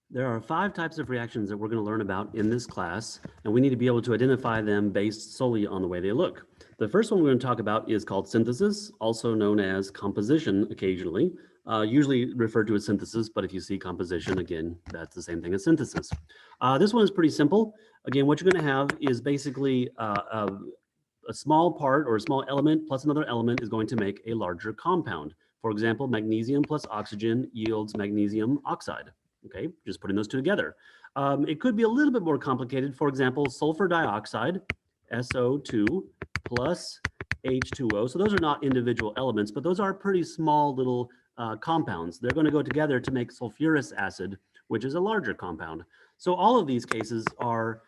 There are 5 types of reactions that we're going to learn about in this class, and we need to be able to identify them based solely on the way they look. The first one we're going to talk about is called synthesis, also known as composition occasionally, usually referred to as synthesis, but if you see composition, again, that's the same thing as synthesis. This one is pretty simple. Again, what you're going to have is basically a small part or a small element plus another element is going to make a larger compound. For example, magnesium plus oxygen yields magnesium oxide. Okay, just putting those two together. It could be a little bit more complicated. For example, sulfur dioxide, SO2 plus H2O. So those are not individual elements, but those are pretty small little compounds. They're going to go together to make sulfurous acid, which is a larger compound. So all of these cases are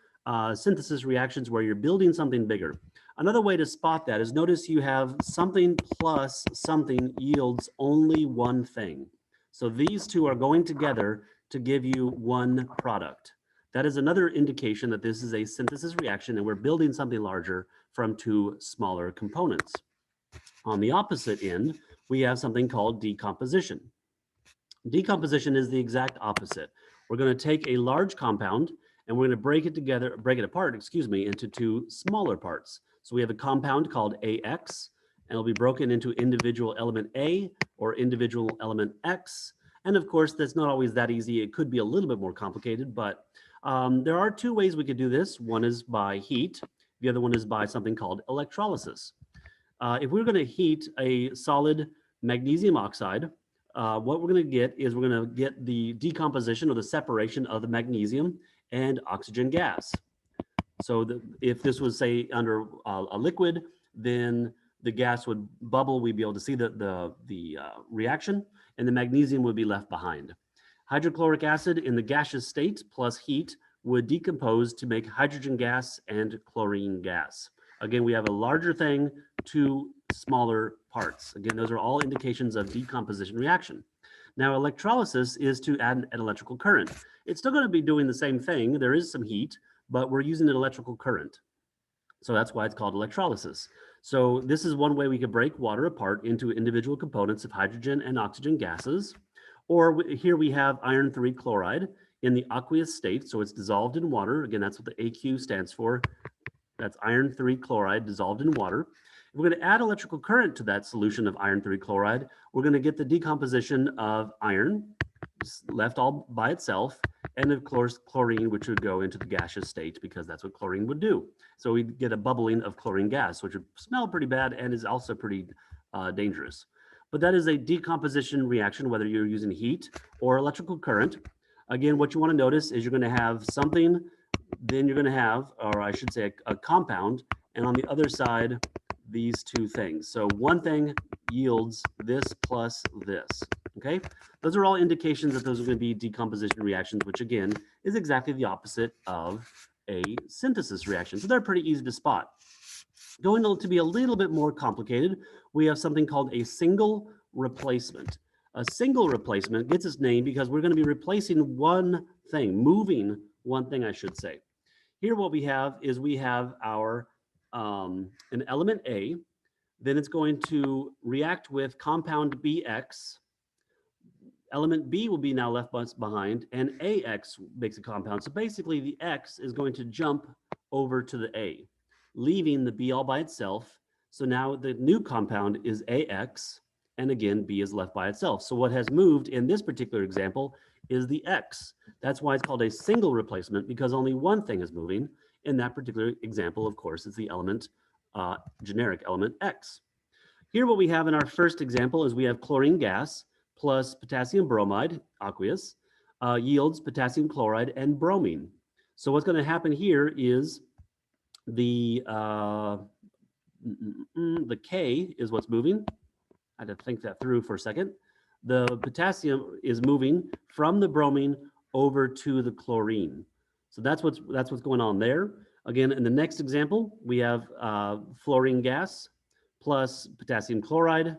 synthesis reactions where you're building something bigger. Another way to spot that is notice you have something plus something yields only one thing. So these two are going together to give you one product. That is another indication that this is a synthesis reaction and we're building something larger from two smaller components. On the opposite end, we have something called decomposition. Decomposition is the exact opposite. We're going to take a large compound and we're going to break it apart, into two smaller parts. So we have a compound called AX, and it'll be broken into individual element A or individual element X. And of course, that's not always that easy. It could be a little bit more complicated, but there are two ways we could do this. One is by heat. The other one is by something called electrolysis. If we're going to heat a solid magnesium oxide, what we're going to get is we're going to get the decomposition or the separation of the magnesium and oxygen gas. So if this was, say, under a liquid, then the gas would bubble. We'd be able to see the reaction, and the magnesium would be left behind. Hydrochloric acid in the gaseous state plus heat would decompose to make hydrogen gas and chlorine gas. Again, we have a larger thing, two smaller parts. Again, those are all indications of decomposition reaction. Now, electrolysis is to add an electrical current. It's still going to be doing the same thing. There is some heat, but we're using an electrical current. So that's why it's called electrolysis. So this is one way we could break water apart into individual components of hydrogen and oxygen gases. Or here we have iron 3 chloride in the aqueous state. So it's dissolved in water. Again, that's what the AQ stands for. That's iron 3 chloride dissolved in water. If we're going to add electrical current to that solution of iron 3 chloride, we're going to get the decomposition of iron left all by itself, and of course chlorine, which would go into the gaseous state because that's what chlorine would do. So we get a bubbling of chlorine gas, which would smell pretty bad and is also pretty dangerous. But that is a decomposition reaction, whether you're using heat or electrical current. Again, what you want to notice is you're going to have something, then you're going to have, or I should say, a compound, and on the other side, these two things. So one thing yields this plus this, okay? Those are all indications that those are going to be decomposition reactions, which again is exactly the opposite of a synthesis reaction. So they're pretty easy to spot. Going to be a little bit more complicated, we have something called a single replacement. A single replacement gets its name because we're going to be replacing one thing, moving one thing, I should say. Here what we have is we have our an element A, then it's going to react with compound BX. Element B will be now left behind, and AX makes a compound. So basically the X is going to jump over to the A, leaving the B all by itself. So now the new compound is AX, and again, B is left by itself. So what has moved in this particular example is the X. That's why it's called a single replacement, because only one thing is moving. In that particular example, of course, it's the element, generic element X. Here what we have in our first example is we have chlorine gas plus potassium bromide, aqueous, yields potassium chloride and bromine. So what's going to happen here is the K is what's moving. I had to think that through for a second. The potassium is moving from the bromine over to the chlorine. So that's what's going on there. Again, in the next example, we have fluorine gas plus potassium chloride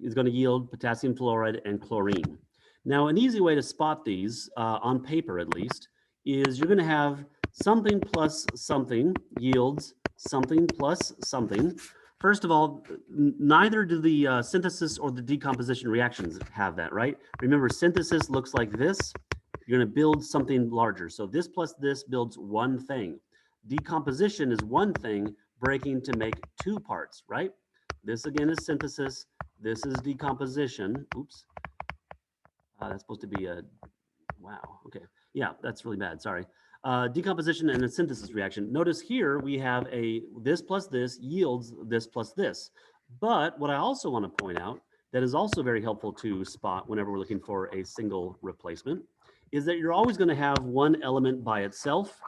is going to yield potassium fluoride and chlorine. Now, an easy way to spot these, on paper at least, is you're going to have something plus something yields something plus something. First of all, neither do the synthesis or the decomposition reactions have that, right? Remember, synthesis looks like this. You're going to build something larger. So this plus this builds one thing. Decomposition is one thing breaking to make two parts, right? This again is synthesis. This is decomposition. Oops. That's supposed to be a, wow, okay. Yeah, that's really bad, sorry. Decomposition and a synthesis reaction. Notice here we have a this plus this yields this plus this. But what I also want to point out that is also very helpful to spot whenever we're looking for a single replacement is that you're always going to have one element by itself.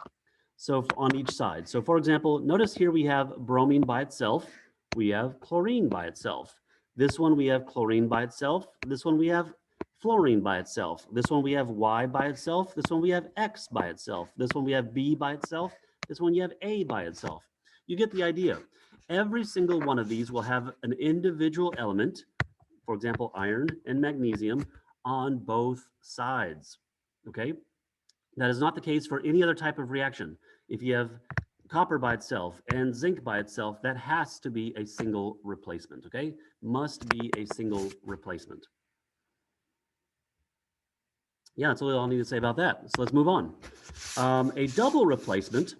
So on each side. So for example, notice here we have bromine by itself. We have chlorine by itself. This one we have chlorine by itself. This one we have fluorine by itself. This one we have Y by itself. This one we have X by itself. This one we have B by itself. This one you have A by itself. You get the idea. Every single one of these will have an individual element, for example, iron and magnesium, on both sides, okay? That is not the case for any other type of reaction. If you have copper by itself and zinc by itself, that has to be a single replacement, okay? Must be a single replacement. Yeah, that's all I need to say about that. So let's move on. A double replacement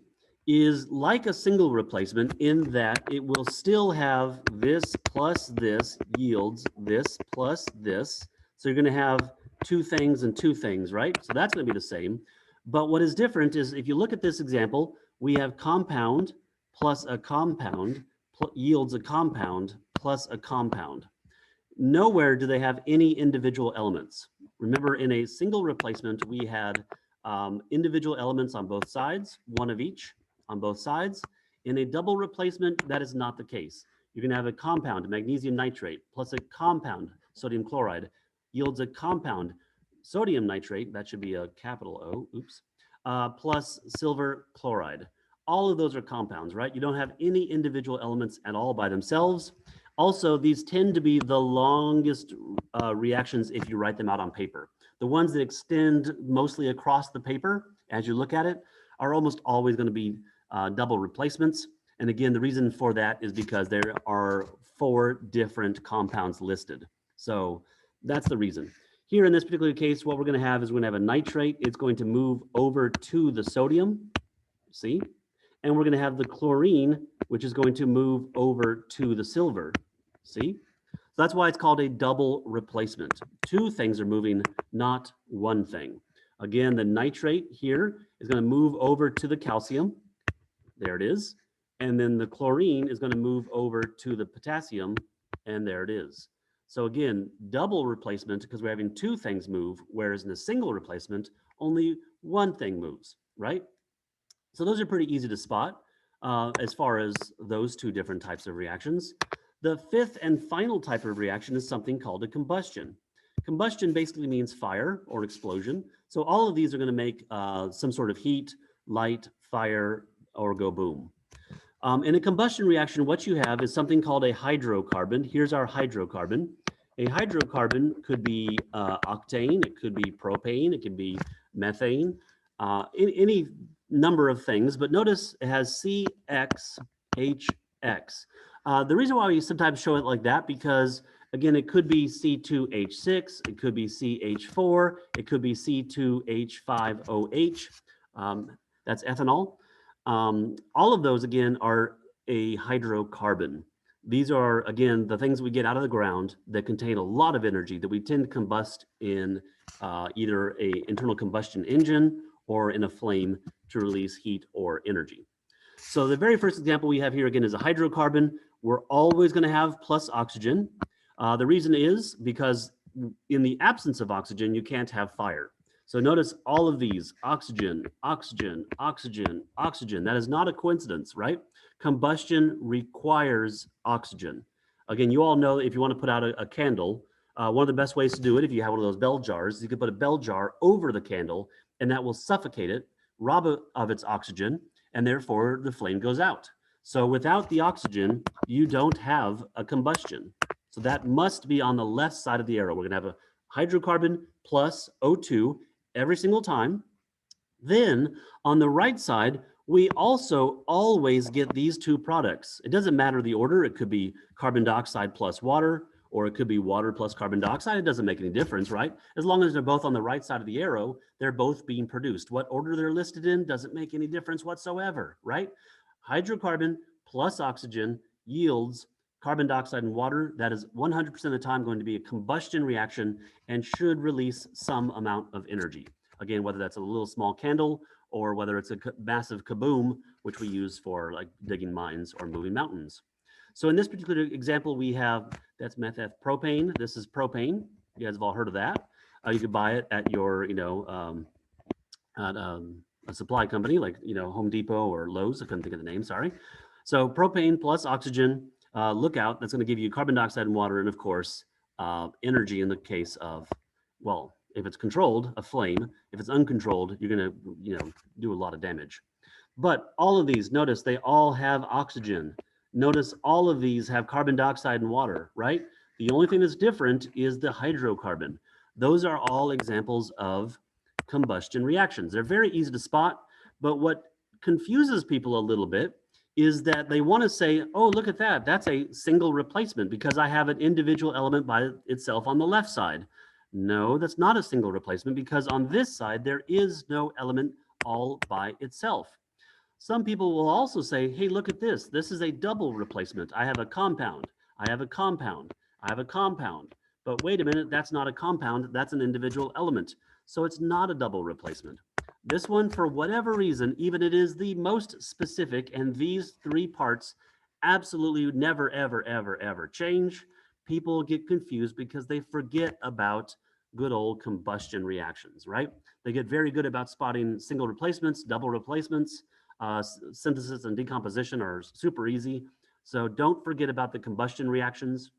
is like a single replacement in that it will still have this plus this yields this plus this. So you're going to have two things and two things, right? So that's going to be the same. But what is different is if you look at this example, we have compound plus a compound yields a compound plus a compound. Nowhere do they have any individual elements. Remember, in a single replacement, we had individual elements on both sides, one of each on both sides. In a double replacement, that is not the case. You're going to have a compound, magnesium nitrate, plus a compound, sodium chloride, yields a compound, sodium nitrate, that should be a capital O, oops, plus silver chloride. All of those are compounds, right? You don't have any individual elements at all by themselves. Also, these tend to be the longest reactions if you write them out on paper. The ones that extend mostly across the paper as you look at it are almost always going to be double replacements. And again, the reason for that is because there are 4 different compounds listed. So that's the reason. Here in this particular case, what we're going to have is we're going to have a nitrate. It's going to move over to the sodium, see? And we're going to have the chlorine, which is going to move over to the silver, see? So that's why it's called a double replacement. 2 things are moving, not one thing. Again, the nitrate here is going to move over to the calcium. There it is. And then the chlorine is going to move over to the potassium, and there it is. So again, double replacement because we're having 2 things move, whereas in a single replacement, only one thing moves, right? So those are pretty easy to spot as far as those 2 different types of reactions. The 5th and final type of reaction is something called a combustion. Combustion basically means fire or explosion. So all of these are going to make some sort of heat, light, fire, or go boom. In a combustion reaction, what you have is something called a hydrocarbon. Here's our hydrocarbon. A hydrocarbon could be octane, it could be propane, it could be methane, any number of things, but notice it has CXHX. The reason why we sometimes show it like that, because again, it could be C2H6, it could be CH4, it could be C2H5OH, that's ethanol. All of those, again, are a hydrocarbon. These are, again, the things we get out of the ground that contain a lot of energy that we tend to combust in either an internal combustion engine or in a flame to release heat or energy. So the very first example we have here, again, is a hydrocarbon. We're always going to have plus oxygen. The reason is because in the absence of oxygen, you can't have fire. So notice all of these, oxygen, oxygen, oxygen, oxygen. That is not a coincidence, right? Combustion requires oxygen. Again, you all know if you want to put out a candle, one of the best ways to do it, if you have one of those bell jars, you can put a bell jar over the candle and that will suffocate it, rob it of its oxygen, and therefore the flame goes out. So without the oxygen, you don't have a combustion. So that must be on the left side of the arrow. We're going to have a hydrocarbon plus O2 every single time. Then on the right side, we also always get these 2 products. It doesn't matter the order. It could be carbon dioxide plus water, or it could be water plus carbon dioxide. It doesn't make any difference, right? As long as they're both on the right side of the arrow, they're both being produced. What order they're listed in doesn't make any difference whatsoever, right? Hydrocarbon plus oxygen yields carbon dioxide and water. That is 100% of the time going to be a combustion reaction and should release some amount of energy. Again, whether that's a little small candle or whether it's a massive kaboom, which we use for like digging mines or moving mountains. So in this particular example, we have, that's methylpropane. This is propane. You guys have all heard of that. You could buy it at your, at a supply company like, Home Depot or Lowe's. I couldn't think of the name, sorry. So propane plus oxygen, look out, that's gonna give you carbon dioxide and water, and of course, energy in the case of, well, if it's controlled, a flame. If it's uncontrolled, you're gonna, do a lot of damage. But all of these, notice they all have oxygen. Notice all of these have carbon dioxide and water, right? The only thing that's different is the hydrocarbon. Those are all examples of combustion reactions. They're very easy to spot, but what confuses people a little bit is that they want to say, oh, look at that. That's a single replacement because I have an individual element by itself on the left side. No, that's not a single replacement because on this side, there is no element all by itself. Some people will also say, hey, look at this. This is a double replacement. I have a compound. I have a compound. I have a compound. But wait a minute, that's not a compound. That's an individual element. So it's not a double replacement. This one, for whatever reason, even it is the most specific, and these three parts absolutely never, ever, ever, ever change. People get confused because they forget about good old combustion reactions, right? They get very good about spotting single replacements, double replacements. Synthesis and decomposition are super easy. So don't forget about the combustion reactions.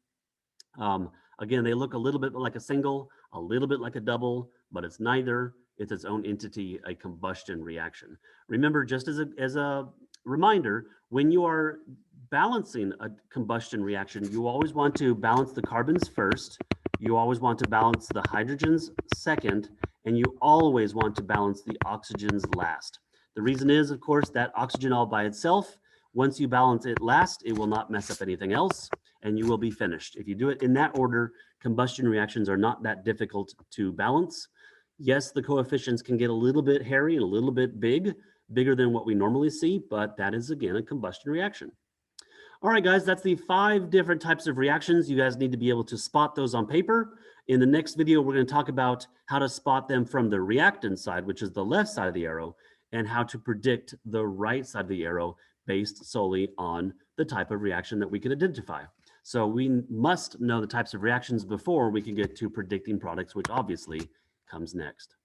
Again, they look a little bit like a single, a little bit like a double, but it's neither. It's its own entity, a combustion reaction. Remember, just as a reminder, when you are balancing a combustion reaction, you always want to balance the carbons first. You always want to balance the hydrogens second, and you always want to balance the oxygens last. The reason is, of course, that oxygen all by itself, once you balance it last, it will not mess up anything else, and you will be finished. If you do it in that order, combustion reactions are not that difficult to balance. Yes, the coefficients can get a little bit hairy and a little bit bigger than what we normally see, but that is, again, a combustion reaction. All right, guys, that's the 5 different types of reactions. You guys need to be able to spot those on paper. In the next video, we're going to talk about how to spot them from the reactant side, which is the left side of the arrow, and how to predict the right side of the arrow based solely on the type of reaction that we can identify. So we must know the types of reactions before we can get to predicting products, which obviously comes next.